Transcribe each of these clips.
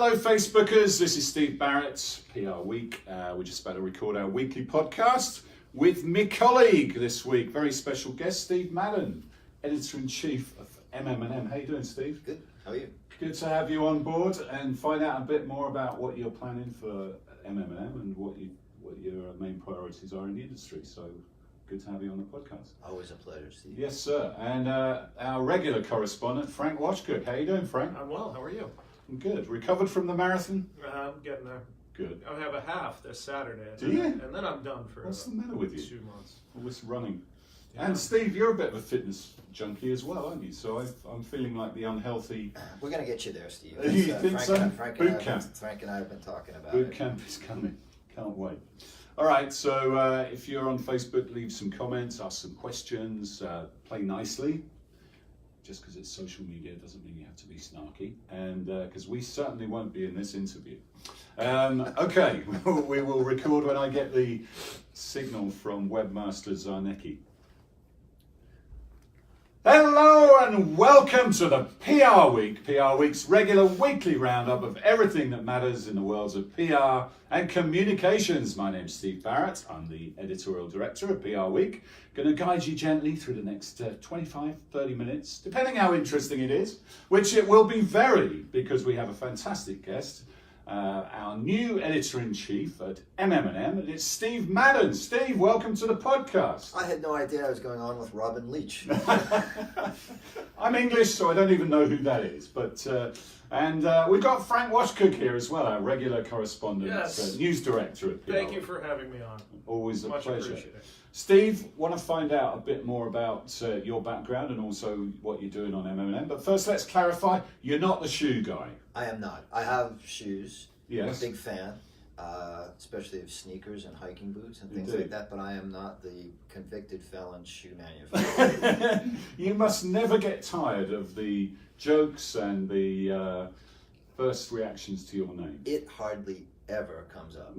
Hello Facebookers, this is Steve Barrett, PRWeek. We're just about to record our weekly podcast with my colleague this week. Very special guest, Steve Madden, Editor-in-Chief of MM&M. How you doing, Steve? Good, how are you? Good to have you on board and find out a bit more about what you're planning for MM&M and what your main priorities are in the industry. So good to have you on the podcast. Always a pleasure, Steve. Yes, sir. And our regular correspondent, Frank Washkuch. How you doing, Frank? I'm well, how are you? Good. Recovered from the marathon? I'm getting there. Good. I have a half this Saturday. Do you? And then I'm done for What's the matter with you? 2 months. Always running. Yeah. And Steve, you're a bit of a fitness junkie as well, aren't you? So I'm feeling like the unhealthy... We're going to get you there, Steve. You think so? Frank Boot camp. Frank and I have been talking about Boot it. camp is coming. Can't wait. All right, so if you're on Facebook, leave some comments, ask some questions, play nicely. Just because it's social media doesn't mean you have to be snarky, and because we certainly won't be in this interview. Okay, we will record when I get the signal from webmaster Zarnecki. Hello and welcome to the PR Week, PRWeek's regular weekly roundup of everything that matters in the worlds of PR and communications. My name's Steve Barrett. I'm the editorial director of PR Week. Going to guide you gently through the next 25, 30 minutes, depending how interesting it is, which it will be very, because we have a fantastic guest, our new editor-in-chief at MM&M, and it's Steve Madden. Steve, welcome to the podcast. I had no idea I was going on with Robin Leach. I'm English, so I don't even know who that is. But we've got Frank Washkuch here as well, our regular correspondent, Yes. news director at PR. Thank you for having me on. Always a Much pleasure. appreciated. Steve, want to find out a bit more about your background and also what you're doing on MM&M. But first, let's clarify, you're not the shoe guy. I am not. I have shoes. Yes. I'm a big fan, especially of sneakers and hiking boots and things Indeed. like that, but I am not the convicted felon shoe manufacturer. You must never get tired of the jokes and the first reactions to your name. It hardly ever comes up.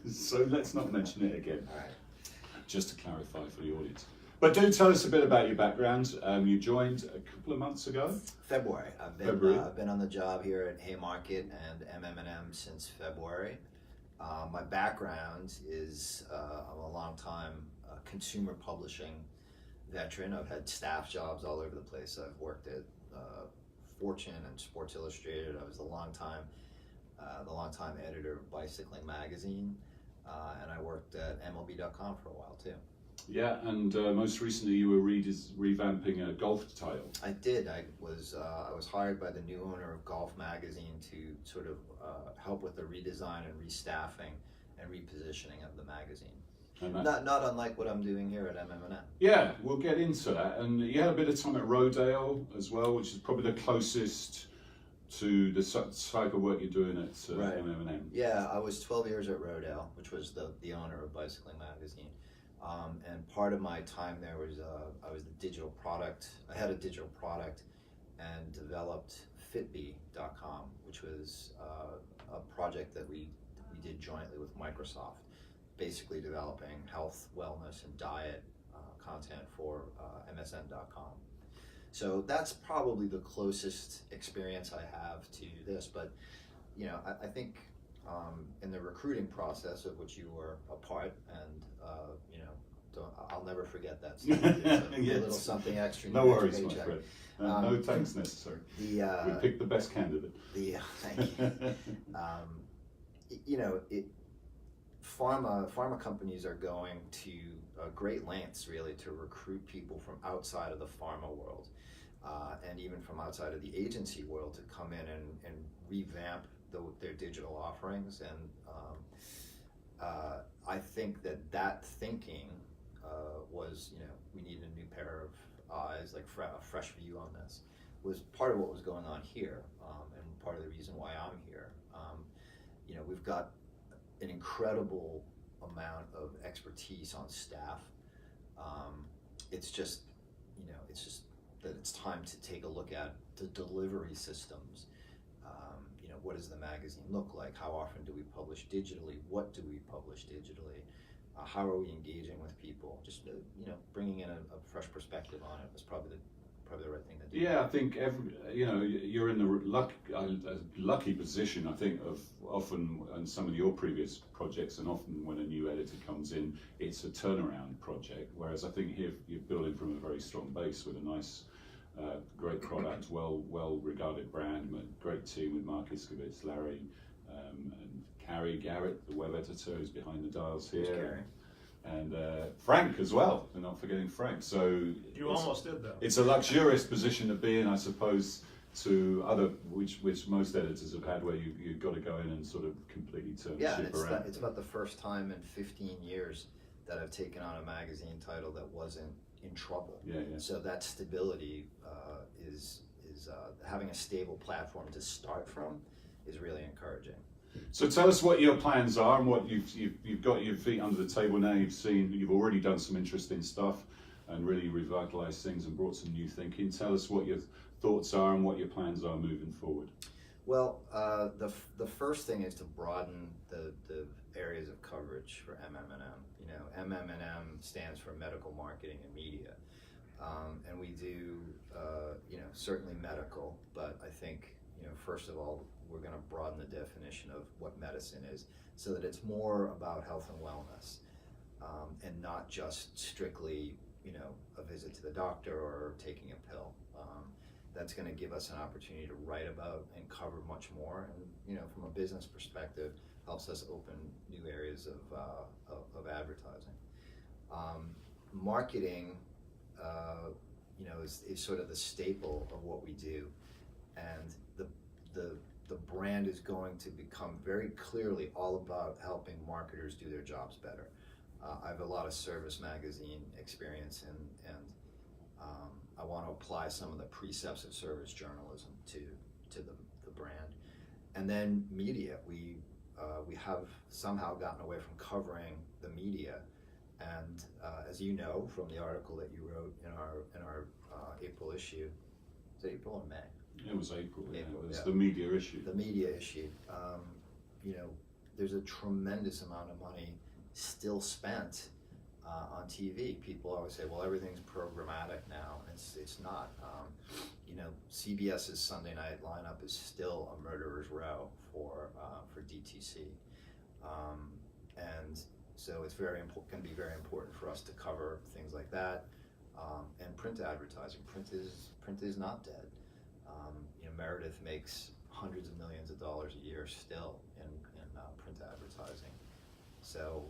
So let's not mention it again. All right. Just to clarify for the audience. But do tell us a bit about your background. You joined a couple of months ago. February. I've been on the job here at Haymarket and MM&M since February. My background is I'm a long-time consumer publishing veteran. I've had staff jobs all over the place. I've worked at Fortune and Sports Illustrated. I was the longtime editor of Bicycling Magazine, and I worked at MLB.com for a while too. Yeah, and most recently you were revamping a golf title. I did. I was hired by the new owner of Golf Magazine to sort of help with the redesign and restaffing and repositioning of the magazine. And Not unlike what I'm doing here at MM&M. yeah, we'll get into that. And you had a bit of time at Rodale as well, which is probably the closest to the type of work you're doing at Right. MM&M. Yeah, I was 12 years at Rodale, which was the owner of Bicycling Magazine. And part of my time there was I was the digital product. I had a digital product and developed Fitbee.com, which was a project that we did jointly with Microsoft, basically developing health, wellness, and diet content for MSN.com. So that's probably the closest experience I have to this. But you know, I think in the recruiting process of which you were a part, and you know, I'll never forget that. It's a little something extra. No worries, my paycheck. friend. No thanks necessary. We picked the best candidate. Thank you. You know, pharma companies are going to great lengths really to recruit people from outside of the pharma world, and even from outside of the agency world to come in and revamp their digital offerings. And I think that thinking was, you know, we need a new pair of eyes, like a fresh view on this, was part of what was going on here, and part of the reason why I'm here. You know, we've got an incredible amount of expertise on staff. It's just, you know, that it's time to take a look at the delivery systems. You know, what does the magazine look like? How often do we publish digitally? What do we publish digitally? How are we engaging with people? Just you know, bringing in a fresh perspective on it was probably probably the right thing to do. Yeah, I think you're in the lucky position. I think of often in some of your previous projects, and often when a new editor comes in, it's a turnaround project. Whereas I think here you're building from a very strong base with a nice, great product, well regarded brand, great team with Mark Iskowitz, Larry, and Garrett, the web editor, who's behind the dials here. And Frank as well, and not forgetting Frank. So you almost did that. It's a luxurious position to be in, I suppose, to other which most editors have had, where you've got to go in and sort of completely turn the ship around. It's about the first time in 15 years that I've taken on a magazine title that wasn't in trouble. Yeah. So that stability is having a stable platform to start from is really encouraging. So tell us what your plans are and what you've got your feet under the table now. You've already done some interesting stuff and really revitalized things and brought some new thinking. Tell us what your thoughts are and what your plans are moving forward. Well, the first thing is to broaden the areas of coverage for MM&M. MM&M stands for medical marketing and media, and we do certainly medical, but I think first of all, we're going to broaden the definition of what medicine is so that it's more about health and wellness, and not just strictly, a visit to the doctor or taking a pill. That's going to give us an opportunity to write about and cover much more, and from a business perspective, helps us open new areas of advertising. Marketing, is sort of the staple of what we do, and the brand is going to become very clearly all about helping marketers do their jobs better. I have a lot of service magazine experience, and I want to apply some of the precepts of service journalism to the brand. And then media, we have somehow gotten away from covering the media, and as you know from the article that you wrote in our April issue, is it April or May? It was April. It was yeah. the media issue. The media issue. There's a tremendous amount of money still spent on TV. People always say, well, everything's programmatic now. It's not. CBS's Sunday night lineup is still a murderer's row for DTC. And so it's going to be very important for us to cover things like that. And print advertising. Print is not dead. Meredith makes hundreds of millions of dollars a year still in print advertising. So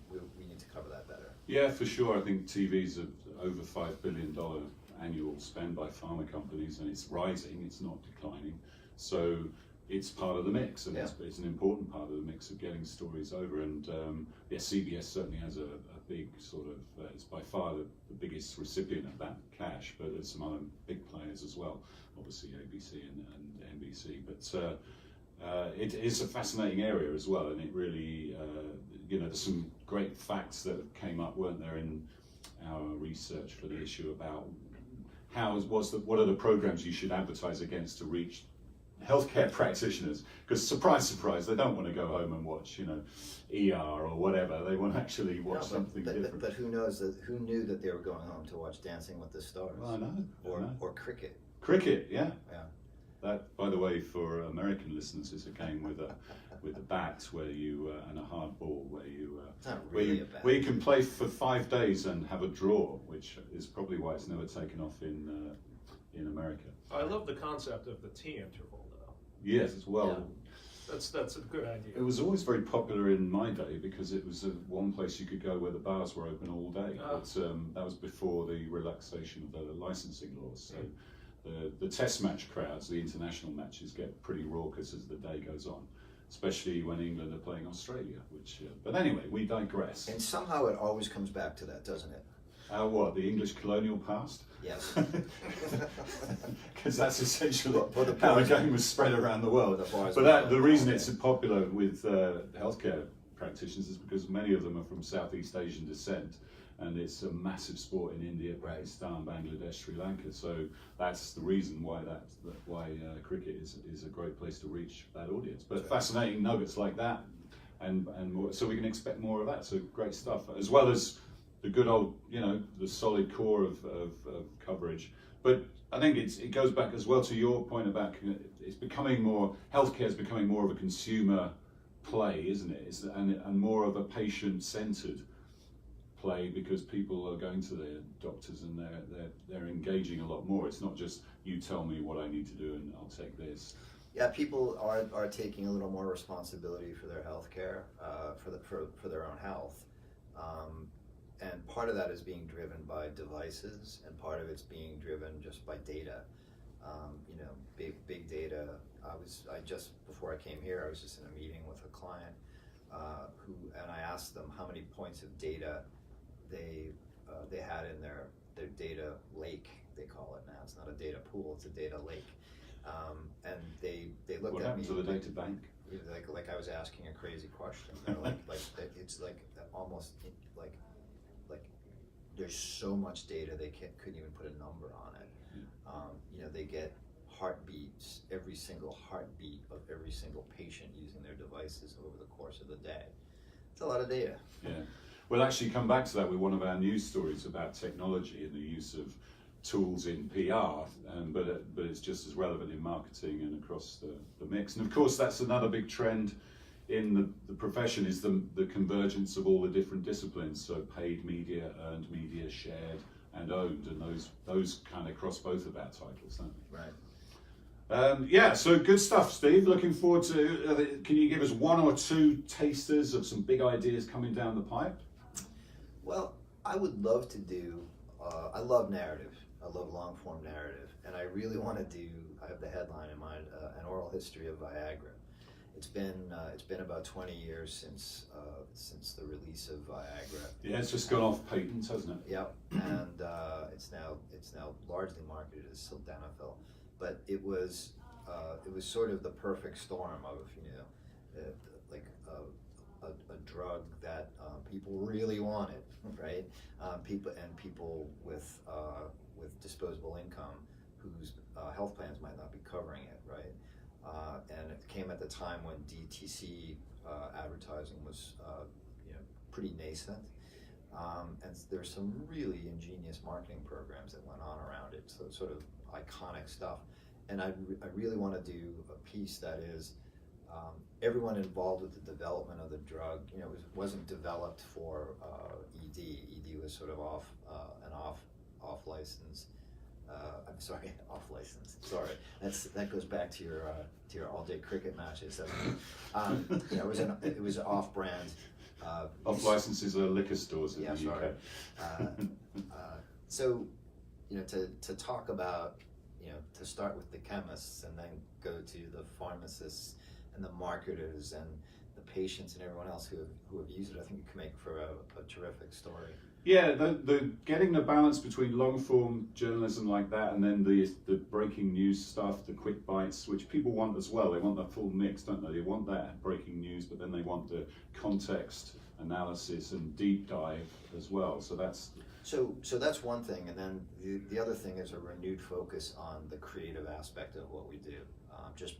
we need to cover that better. Yeah, for sure. I think TV's over $5 billion annual spend by pharma companies, and it's rising, it's not declining. So it's part of the mix, and it's an important part of the mix of getting stories over. And CBS certainly has a big sort of, it's by far the biggest recipient of that cash, but there's some other big players as well, obviously ABC and NBC. But it is a fascinating area as well, and it really, there's some great facts that came up, weren't there, in our research for the issue about what are the programs you should advertise against to reach healthcare practitioners, because surprise, they don't want to go home and watch, ER or whatever. They want to actually watch something different. But who knew that they were going home to watch Dancing with the Stars? Well, I know. Or cricket. Cricket, yeah. That, by the way, for American listeners, is a game with a bat where you and a hard ball where you where you can play for 5 days and have a draw, which is probably why it's never taken off in America. I love the concept of the tea interval, though. Yes, as well. Yeah. That's a good idea. It was always very popular in my day because it was one place you could go where the bars were open all day. But that was before the relaxation of the licensing laws. So the test match crowds, the international matches, get pretty raucous as the day goes on, especially when England are playing Australia. But anyway, we digress. And somehow it always comes back to that, doesn't it? What, the English colonial past? Yes. Because that's essentially how the game was spread around the world. But the reason it's popular with healthcare practitioners is because many of them are from Southeast Asian descent, and it's a massive sport in India, Pakistan, Bangladesh, Sri Lanka. So that's the reason why cricket is a great place to reach that audience. But fascinating nuggets like that, and more, so we can expect more of that. So great stuff, as well as the good old, the solid core of coverage But I think it goes back as well to your point about it's becoming more, healthcare is becoming more of a consumer play, isn't it? And more of a patient-centered play, because people are going to their doctors and they're engaging a lot more. It's not just you tell me what I need to do and I'll take this. Yeah, people are taking a little more responsibility for their health care, for their own health. And part of that is being driven by devices, and part of it's being driven just by data. Big data. I just, before I came here, I was just in a meeting with a client and I asked them how many points of data they had in their data lake, they call it now. It's not a data pool, it's a data lake. And they looked What at happened me to the data bank? like I was asking a crazy question. They're like it's like almost like there's so much data they couldn't even put a number on it. They get heartbeats, every single heartbeat of every single patient using their devices over the course of the day. It's a lot of data. Yeah, we'll actually come back to that with one of our news stories about technology and the use of tools in PR, but it's just as relevant in marketing and across the mix. And of course, that's another big trend in the profession, is the convergence of all the different disciplines. So paid media, earned media, shared and owned, and those kind of cross both of our titles, don't they? Right. Yeah, so good stuff, Steve. Looking forward to, can you give us one or two tasters of some big ideas coming down the pipe? Well, I would love to do, I love narrative. I love long form narrative. And I really want to do, I have the headline in mind, an oral history of Viagra. It's been about 20 years since the release of Viagra. Yeah, it's just gone off patent, hasn't it? Yep, and it's now largely marketed as sildenafil, but it was sort of the perfect storm of like a drug that people really wanted, right? People with disposable income whose health plans might not be covering it, right? And it came at the time when DTC advertising was pretty nascent. And there's some really ingenious marketing programs that went on around it, so sort of iconic stuff. And I really want to do a piece that is everyone involved with the development of the drug. It wasn't developed for ED. ED was sort of off license. I'm sorry, off license. Sorry, that goes back to your all day cricket matches. It was off brand. Off licenses are liquor stores in the UK. Sorry. So, to talk about, to start with the chemists and then go to the pharmacists and the marketers and the patients and everyone else who have used it, I think it can make for a terrific story. Yeah, the getting the balance between long form journalism like that, and then the breaking news stuff, the quick bites, which people want as well. They want the full mix, don't they? They want that breaking news, but then they want the context analysis and deep dive as well. So that's one thing, and then the other thing is a renewed focus on the creative aspect of what we do. Just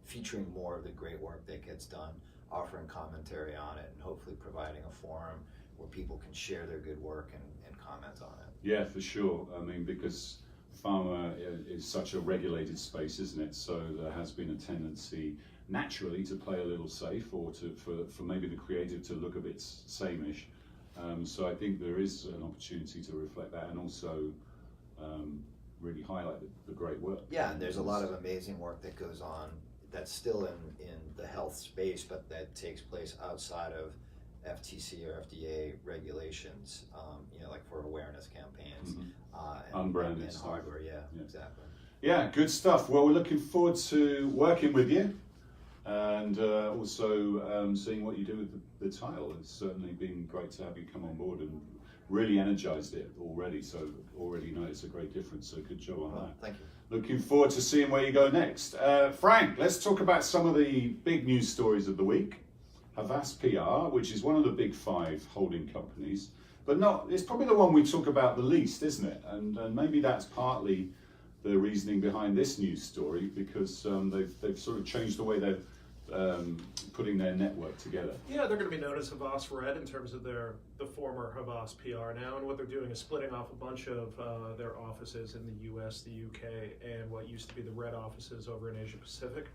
featuring more of the great work that gets done, offering commentary on it, and hopefully providing a forum where people can share their good work and comment on it. Yeah, for sure. I mean, because pharma is such a regulated space, isn't it? So there has been a tendency naturally to play a little safe, or for maybe the creative to look a bit sameish. So I think there is an opportunity to reflect that, and also really highlight the great work. Yeah, and there's a lot of amazing work that goes on that's still in the health space, but that takes place outside of FTC or FDA regulations, like for awareness campaigns, unbranded and hardware. Yeah, exactly. Yeah, good stuff. Well, we're looking forward to working with you, and also seeing what you do with the title. It's certainly been great to have you come on board and really energized it already. So already know it's a great difference. So good job on that. Thank you. Looking forward to seeing where you go next. Frank, let's talk about some of the big news stories of the week. Havas PR, which is one of the big 5 holding companies, but it's probably the one we talk about the least, isn't it? And maybe that's partly the reasoning behind this news story, because they've sort of changed the way they're putting their network together. Yeah, they're going to be known as Havas Red in terms of the former Havas PR now, and what they're doing is splitting off a bunch of their offices in the US, the UK, and what used to be the Red offices over in Asia Pacific.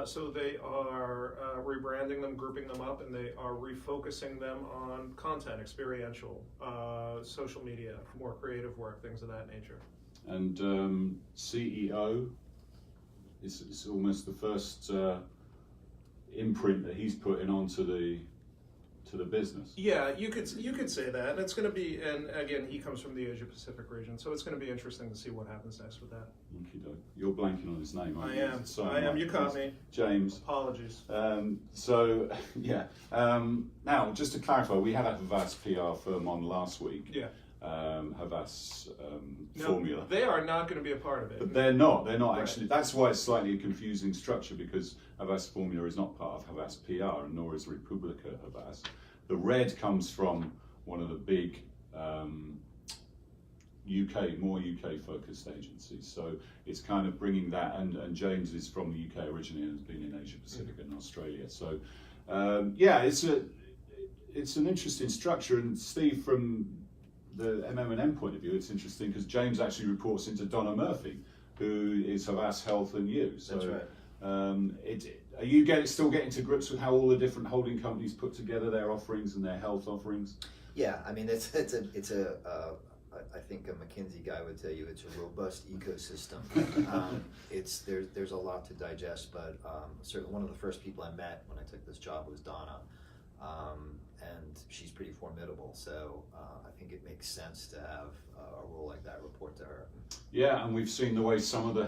So they are rebranding them, grouping them up, and they are refocusing them on content, experiential, social media, more creative work, things of that nature. And CEO is almost the first imprint that he's putting onto the business. Yeah, you could say that, and it's going to be, and again, he comes from the Asia Pacific region, so it's going to be interesting to see what happens next with that. You're blanking on his name, aren't I you? am. Sorry, I am. Mike. You caught me. James. Apologies. So yeah. Now, just to clarify, we had a Havas PR firm on last week. Yeah. Havas No, Formula. they are not going to be a part of it. But they're not. They're not Right. actually. That's why it's slightly a confusing structure, because Havas Formula is not part of Havas PR, and nor is Republica Havas. The red comes from one of the big more UK focused agencies. So it's kind of bringing that, and James is from the UK originally and has been in Asia Pacific and Australia. So yeah, it's an interesting structure. And Steve, from the MM&M point of view, it's interesting because James actually reports into Donna Murphy, who is Havas Health and You. So, That's right. Are you still getting to grips with how all the different holding companies put together their offerings and their health offerings? Yeah, I mean, I think a McKinsey guy would tell you it's a robust ecosystem. There's a lot to digest, but certainly one of the first people I met when I took this job was Donna, and she's pretty formidable. So I think it makes sense to have a role like that report to her. Yeah, and we've seen the way some of the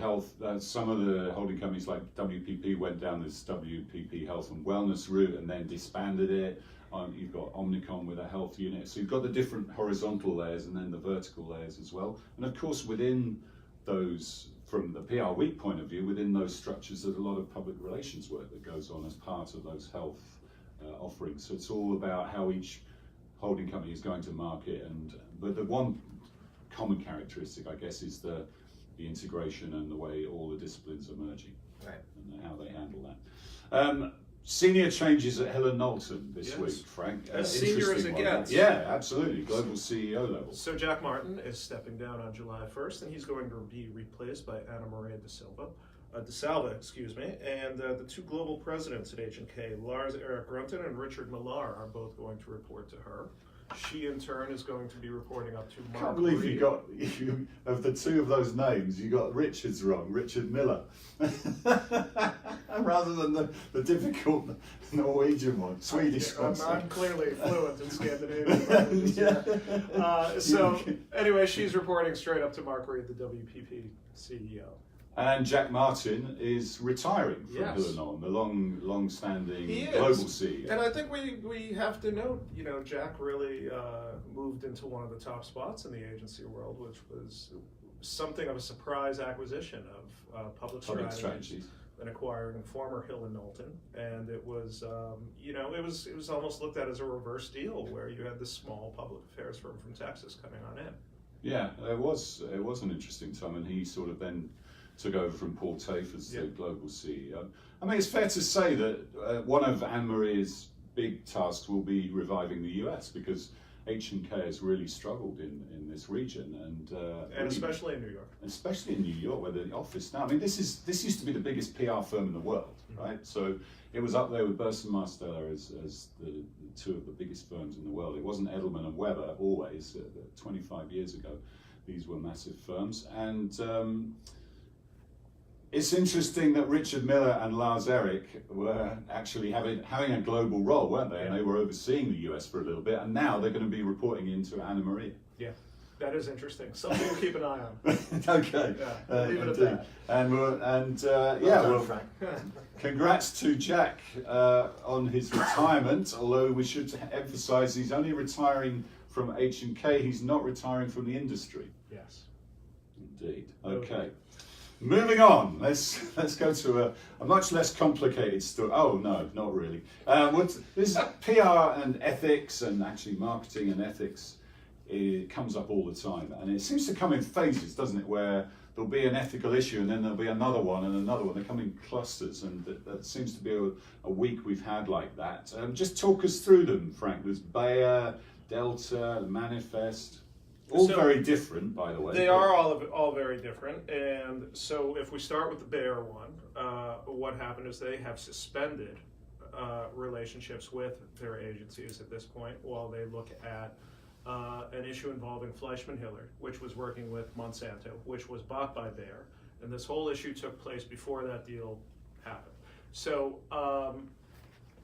holding companies like WPP went down this WPP Health and Wellness route and then disbanded it. You've got Omnicom with a health unit. So you've got the different horizontal layers and then the vertical layers as well. And of course, within those, from the PRWeek point of view, within those structures, there's a lot of public relations work that goes on as part of those health offerings. So it's all about how each holding company is going to market. But the one common characteristic, I guess, is the integration and the way all the disciplines are merging, Right. and how they handle that. Senior changes at Hill+Knowlton this Yes. week, Frank. As senior as Interesting it one. gets. Yeah, absolutely. Global CEO level. So Jack Martin is stepping down on July 1st, and he's going to be replaced by Ana Maria DeSalva, excuse me. And the two global presidents at H&K, Lars Erik Grunton and Richard Millar, are both going to report to her. She, in turn, is going to be reporting up to Mark. I can't believe Reed. of the two of those names, you got Richard's wrong, Richard Miller, rather than the difficult Norwegian one, Swedish one. I'm clearly fluent in Scandinavian languages. So anyway, she's reporting straight up to Mark Reed, the WPP CEO. And Jack Martin is retiring from Yes. Hill+Knowlton, the long-standing He is. global CEO. And I think we have to note, Jack really moved into one of the top spots in the agency world, which was something of a surprise acquisition of Public Strategies and acquiring former Hill+Knowlton. And it was, it was almost looked at as a reverse deal, where you had this small public affairs firm from Texas coming on in. Yeah, it was an interesting time, and he sort of then took over from Paul Tafe as the global CEO. I mean, it's fair to say that one of Anne-Marie's big tasks will be reviving the US, because H&K has really struggled in this region, and really, especially in New York. Especially in New York, where the office now. I mean, this used to be the biggest PR firm in the world, right? So it was up there with Burson Marsteller as the two of the biggest firms in the world. It wasn't Edelman and Weber always. 25 years ago, these were massive firms, and it's interesting that Richard Miller and Lars Erik were actually having a global role, weren't they? And they were overseeing the US for a little bit, and now they're going to be reporting into Ana Maria. Yeah, that is interesting. Something to keep an eye on. Okay. Yeah, leave it at that. Well, Frank. Congrats to Jack on his retirement, although we should emphasize he's only retiring from H&K, he's not retiring from the industry. Yes. Indeed. Okay. Moving on, let's go to a much less complicated story. Oh no, not really. This PR and ethics, and actually marketing and ethics, it comes up all the time, and it seems to come in phases, doesn't it? Where there'll be an ethical issue, and then there'll be another one and another one. They come in clusters, and that seems to be a week we've had like that. Just talk us through them, Frank. There's Bayer, Delta, Manifest. All very different, by the way. They are all very different. And so if we start with the Bayer one, what happened is they have suspended relationships with their agencies at this point while they look at an issue involving Fleischmann-Hillard, which was working with Monsanto, which was bought by Bayer. And this whole issue took place before that deal happened. So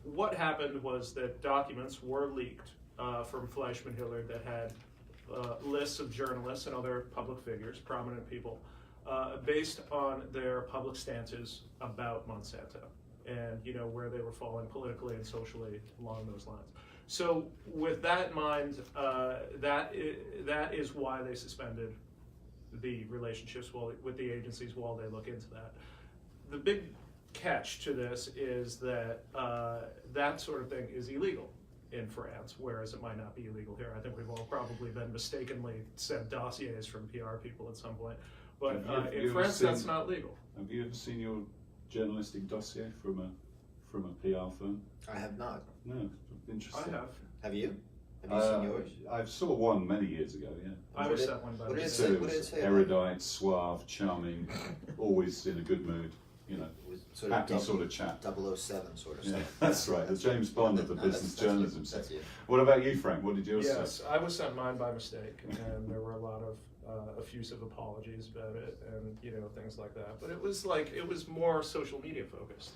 what happened was that documents were leaked from Fleischmann-Hillard that had lists of journalists and other public figures, prominent people, based on their public stances about Monsanto and where they were falling politically and socially along those lines. So with that in mind, that is why they suspended the relationships with the agencies while they look into that. The big catch to this is that that sort of thing is illegal in France, whereas it might not be illegal here. I think we've all probably been mistakenly sent dossiers from PR people at some point, but in France that's not legal. Have you ever seen your journalistic dossier from a PR firm? I have not. No, interesting. I have. Have you? Have you seen yours? I saw one many years ago, yeah. I was sent one by what did it So say? it What did it was say? erudite, suave, charming, always in a good mood, It was sort happy of sort of chap. 007 sort of Yeah, stuff. that's right, the James Bond of the No, business that's journalism you. sector. That's you. What about you, Frank? What did yours Yes, say? I was sent mine by mistake, and there were a lot of effusive apologies about it, and things like that. But it was more social media focused.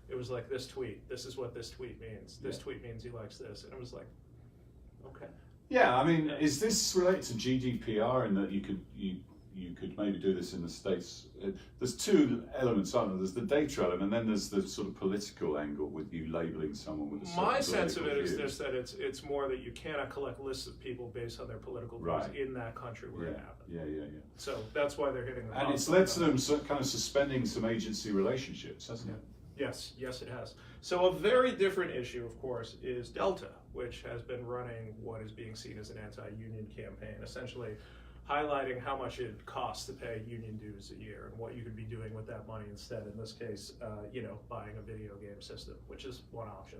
It was like this tweet. This is what this tweet means. This tweet means he likes this, and it was like, okay. Yeah, I mean, is this related to GDPR in that you could maybe do this in the States? There's two elements, aren't there? There's the data element, and then there's the sort of political angle with you labeling someone with a certain My sense of it political is view. this, that it's more that you cannot collect lists of people based on their political views Right. in that country where it happened. Yeah. So that's why they're hitting the And it's bottom. led to them kind of suspending some agency relationships, hasn't it? Yes, it has. So a very different issue, of course, is Delta, which has been running what is being seen as an anti-union campaign, essentially highlighting how much it costs to pay union dues a year and what you could be doing with that money instead. In this case, buying a video game system, which is one option,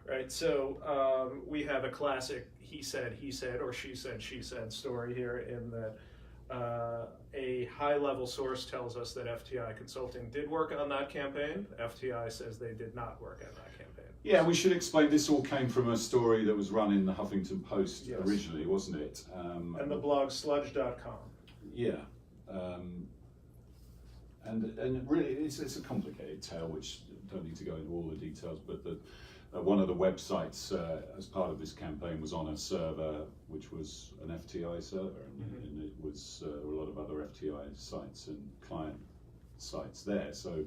right? So we have a classic he said, or she said story here in that a high-level source tells us that FTI Consulting did work on that campaign. FTI says they did not work on that campaign. Yeah, we should explain this all came from a story that was run in the Huffington Post Yes. originally, wasn't it? And the blog sludge.com. Yeah. And really, it's a complicated tale, which don't need to go into all the details, but one of the websites as part of this campaign was on a server which was an FTI server, and it was a lot of other FTI sites and client sites there. So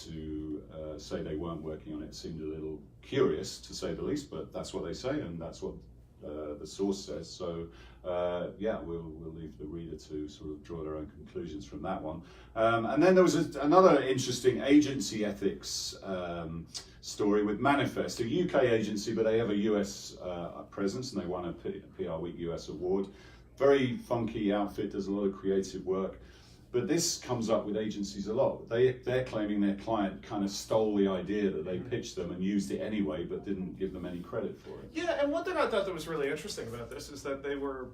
to say they weren't working on it seemed a little curious, to say the least, but that's what they say, and that's what the source says. So we'll leave the reader to sort of draw their own conclusions from that one. And then there was another interesting agency ethics story with Manifest, a UK agency, but they have a US presence, and they won a PRWeek US award. Very funky outfit, does a lot of creative work. But this comes up with agencies a lot. They're claiming their client kind of stole the idea that they pitched them and used it anyway, but didn't give them any credit for it. Yeah, and one thing I thought that was really interesting about this is that they were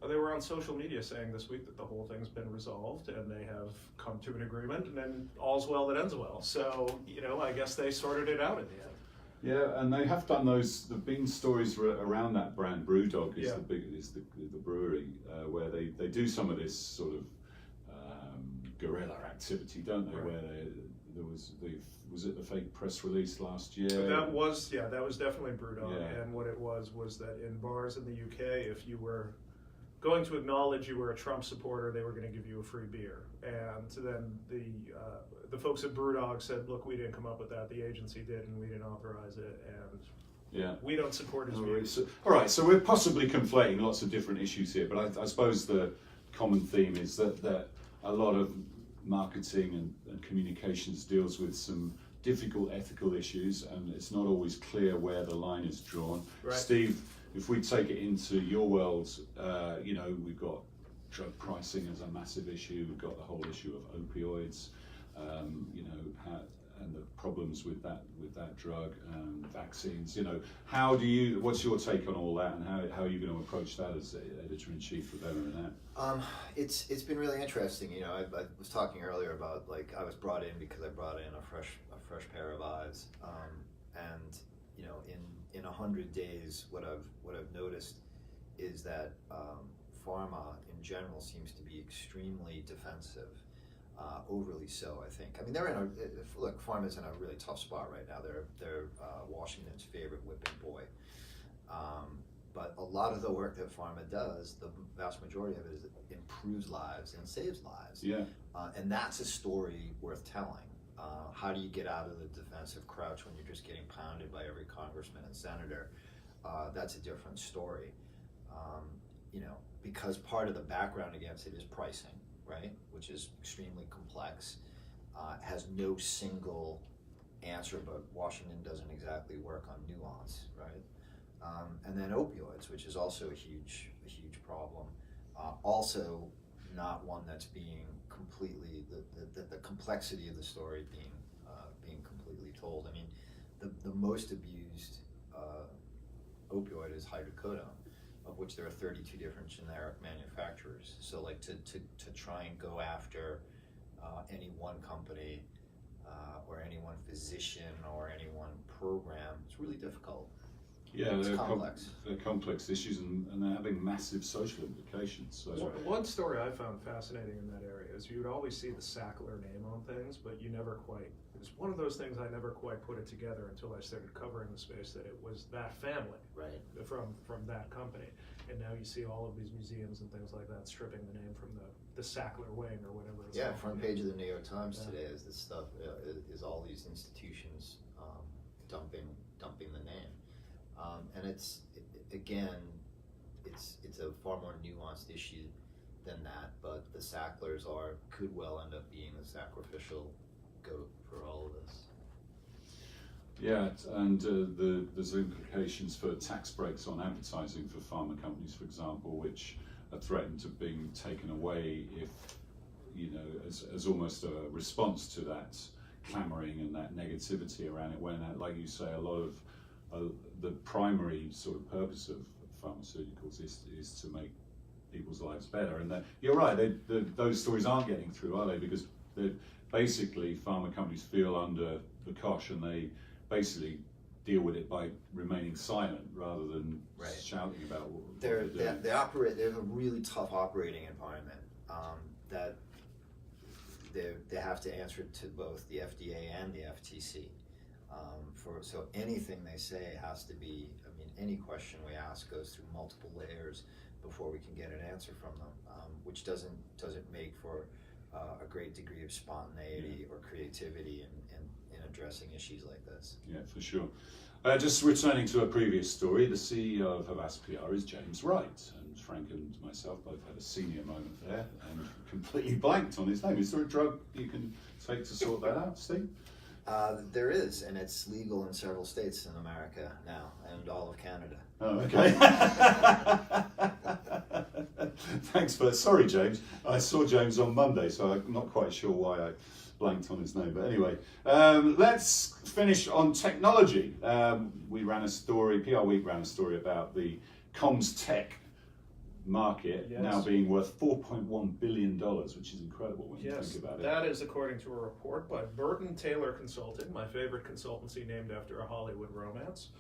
on social media saying this week that the whole thing's been resolved and they have come to an agreement, and then all's well that ends well. So, I guess they sorted it out in the end. Yeah, and they have done those. There've been stories around that brand. Brewdog is the brewery where they do some of this sort of guerrilla activity, don't they? Right. Where there was it the fake press release last year? That was definitely Brewdog. Yeah. And what it was that in bars in the UK, if you were going to acknowledge you were a Trump supporter, they were going to give you a free beer. And then the folks at Brewdog said, look, we didn't come up with that, the agency did, and we didn't authorize it, and we don't support his views. All right, so we're possibly conflating lots of different issues here, but I suppose the common theme is that a lot of marketing and communications deals with some difficult ethical issues, and it's not always clear where the line is drawn. Right. Steve, if we take it into your world, we've got drug pricing is a massive issue. We've got the whole issue of opioids, and the problems with that drug, vaccines. What's your take on all that, and how are you going to approach that as editor-in-chief of MM&M? It's been really interesting. I was talking earlier about, like, I was brought in because I brought in a fresh pair of eyes, and in 100 days, what I've noticed is that pharma in general seems to be extremely defensive. Overly so, I think. I mean, pharma's in a really tough spot right now. They're Washington's favorite whipping boy. But a lot of the work that pharma does, the vast majority of it, is it improves lives and saves lives. Yeah. And that's a story worth telling. How do you get out of the defensive crouch when you're just getting pounded by every congressman and senator? That's a different story. Because part of the background against it is pricing, right? Which is extremely complex, has no single answer, but Washington doesn't exactly work on nuance, right? And then opioids, which is also a huge problem. Also, not one that's being completely the complexity of the story being completely told. I mean, the most abused opioid is hydrocodone, of which there are 32 different generic manufacturers. So, like, to try and go after any one company or any one physician or any one program, it's really difficult. Yeah, it's complex. They're complex issues, and they're having massive social implications. So. One story I found fascinating in that area is you would always see the Sackler name on things, but you never quite. It's one of those things I never quite put it together until I started covering the space that it was that family, right, from that company. And now you see all of these museums and things like that stripping the name from the Sackler wing or whatever it's called. Front page of the New York Times today is this stuff, is all these institutions dumping the name. And it's a far more nuanced issue than that, but the Sacklers could well end up being the sacrificial goat for all of this. Yeah, and there's implications for tax breaks on advertising for pharma companies, for example, which are threatened to being taken away if, as almost a response to that clamoring and that negativity around it, when, like you say, a lot of the primary sort of purpose of pharmaceuticals is to make people's lives better. And you're right, those stories aren't getting through, are they? Because basically pharma companies feel under the cosh, and they basically deal with it by remaining silent rather than shouting about what they're doing. They have a really tough operating environment that they have to answer to both the FDA and the FTC. So anything they say has to be, any question we ask goes through multiple layers before we can get an answer from them, which doesn't make for a great degree of spontaneity or creativity in addressing issues like this. Yeah, for sure. Just returning to a previous story, the CEO of Havas PR is James Wright, and Frank and myself both had a senior moment there and completely blanked on his name. Is there a drug you can take to sort that out, Steve? There is, and it's legal in several states in America now, and all of Canada. Oh, okay. Thanks for that. Sorry, James. I saw James on Monday, so I'm not quite sure why I blanked on his name. But anyway, let's finish on technology. We ran a story, PRWeek ran a story about the comms tech market now being worth $4.1 billion, which is incredible when you think about it. That is according to a report by Burton Taylor Consulting, my favorite consultancy named after a Hollywood romance.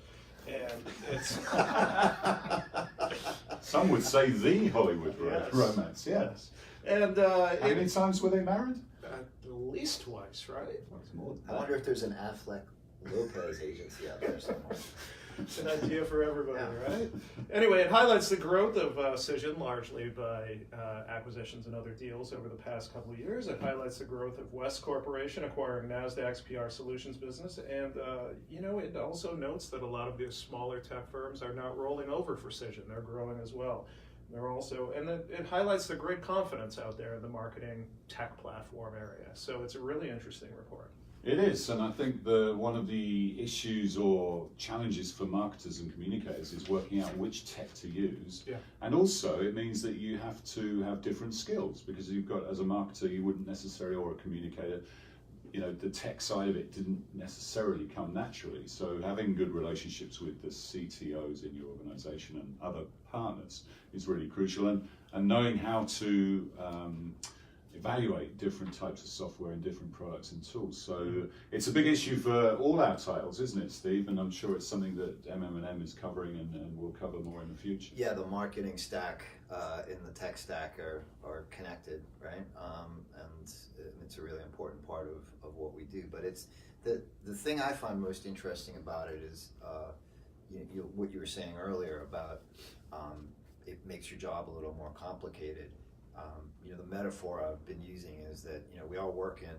And it's some would say the Hollywood romance, yes. And how many times were they married? At least twice, right? I wonder if there's an Affleck Lopez agency out there somewhere. It's an idea for everybody, right? Anyway, it highlights the growth of Cision, largely by acquisitions and other deals over the past couple of years. It highlights the growth of West Corporation acquiring NASDAQ's PR Solutions business. And, it also notes that a lot of these smaller tech firms are not rolling over for Cision. They're growing as well. They're also, and it highlights the great confidence out there in the marketing tech platform area. So it's a really interesting report. It is, and I think one of the issues or challenges for marketers and communicators is working out which tech to use. Yeah. And also it means that you have to have different skills, because you've got, as a marketer, you wouldn't necessarily, or a communicator, the tech side of it didn't necessarily come naturally. So having good relationships with the CTOs in your organization and other partners is really crucial, and knowing how to evaluate different types of software and different products and tools. So it's a big issue for all our titles, isn't it, Steve? And I'm sure it's something that MM&M is covering and will cover more in the future. Yeah, the marketing stack in the tech stack are connected, right? And it's a really important part of what we do. But it's the thing I find most interesting about it is what you were saying earlier about it makes your job a little more complicated. The metaphor I've been using is that we all work in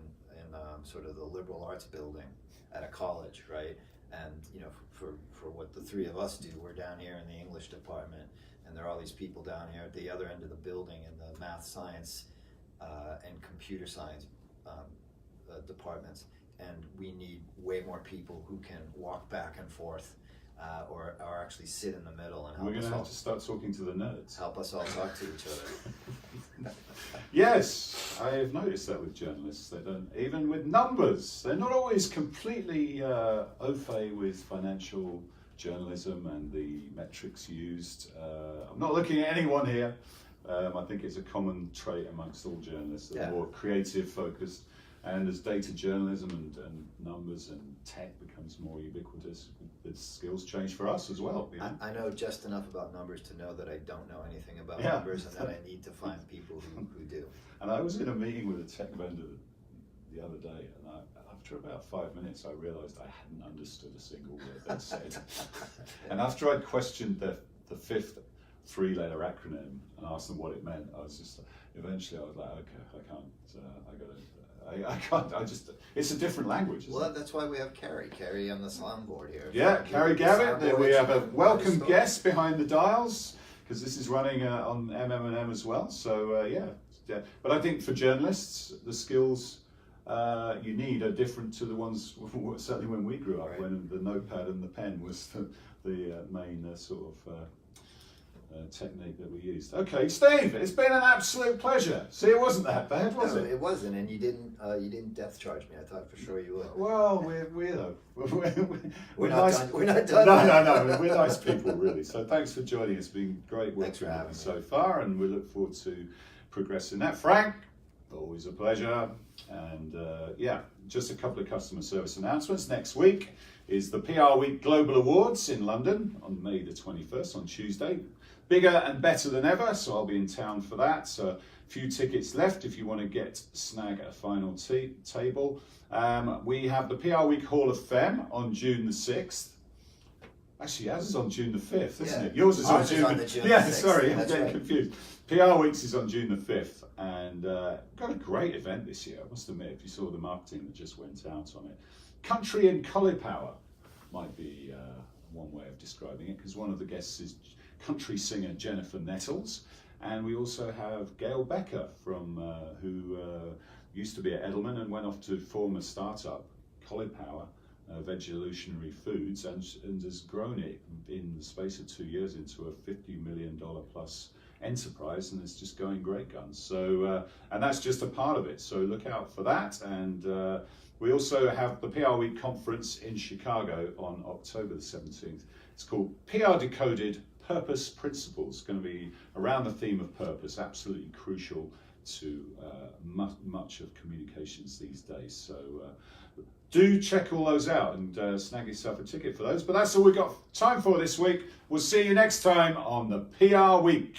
sort of the liberal arts building at a college, right? And for what the three of us do, we're down here in the English department, and there are all these people down here at the other end of the building in the math, science, and computer science departments, and we need way more people who can walk back and forth. Or actually sit in the middle and help We're going us to all have to start talking to the nerds. help us all talk to each other. Yes, I have noticed that with journalists. They don't, even with numbers, they're not always completely au fait with financial journalism and the metrics used. I'm not looking at anyone here. I think it's a common trait amongst all journalists. They're more creative focused. And as data journalism and numbers and tech becomes more ubiquitous, the skills change for us as well. I know just enough about numbers to know that I don't know anything about numbers, and that I need to find people who do. And I was in a meeting with a tech vendor the other day, and after about 5 minutes I realised I hadn't understood a single word they said. And after I'd questioned the fifth three-letter acronym and asked them what it meant, eventually I was like, okay, it's a different language. Well, that's why we have Carrie on the soundboard here. Yeah, Carrie Gavitt. We have a welcome guest behind the dials, because this is running on MM&M as well. So yeah. But I think for journalists, the skills you need are different to the ones certainly when we grew up, when the notepad and the pen was the main sort of technique that we used. Okay, Steve, it's been an absolute pleasure. See, it wasn't that bad, was it? It wasn't, and you didn't death charge me. I thought for sure you would. Well, we're not done. No, we're nice people, really. So thanks for joining us. It's been great working with you so far, and we look forward to progressing that. Frank, always a pleasure. And just a couple of customer service announcements. Next week is the PRWeek Global Awards in London on May the 21st, on Tuesday. Bigger and better than ever, so I'll be in town for that. So a few tickets left if you want to snag a final table. We have the PRWeek Hall of Fame on June the 6th. Actually, ours is on June the 5th, isn't it? Yours is on June the 6th. Yeah, sorry, I'm getting confused. PRWeek's is on June the 5th, and got a great event this year, I must admit, if you saw the marketing that just went out on it. Country and Cauliflower might be one way of describing it, because one of the guests is country singer Jennifer Nettles, and we also have Gail Becker from who used to be at Edelman and went off to form a startup, Cauliflower Vegevolutionary Foods, and has grown it in the space of 2 years into a $50 million plus enterprise, and it's just going great guns. So and that's just a part of it, so look out for that. And we also have the PRWeek conference in Chicago on October the 17th. It's called PR Decoded Purpose Principles. It's going to be around the theme of purpose, absolutely crucial to much of communications these days. So do check all those out and snag yourself a ticket for those. But that's all we've got time for this week. We'll see you next time on the PR Week.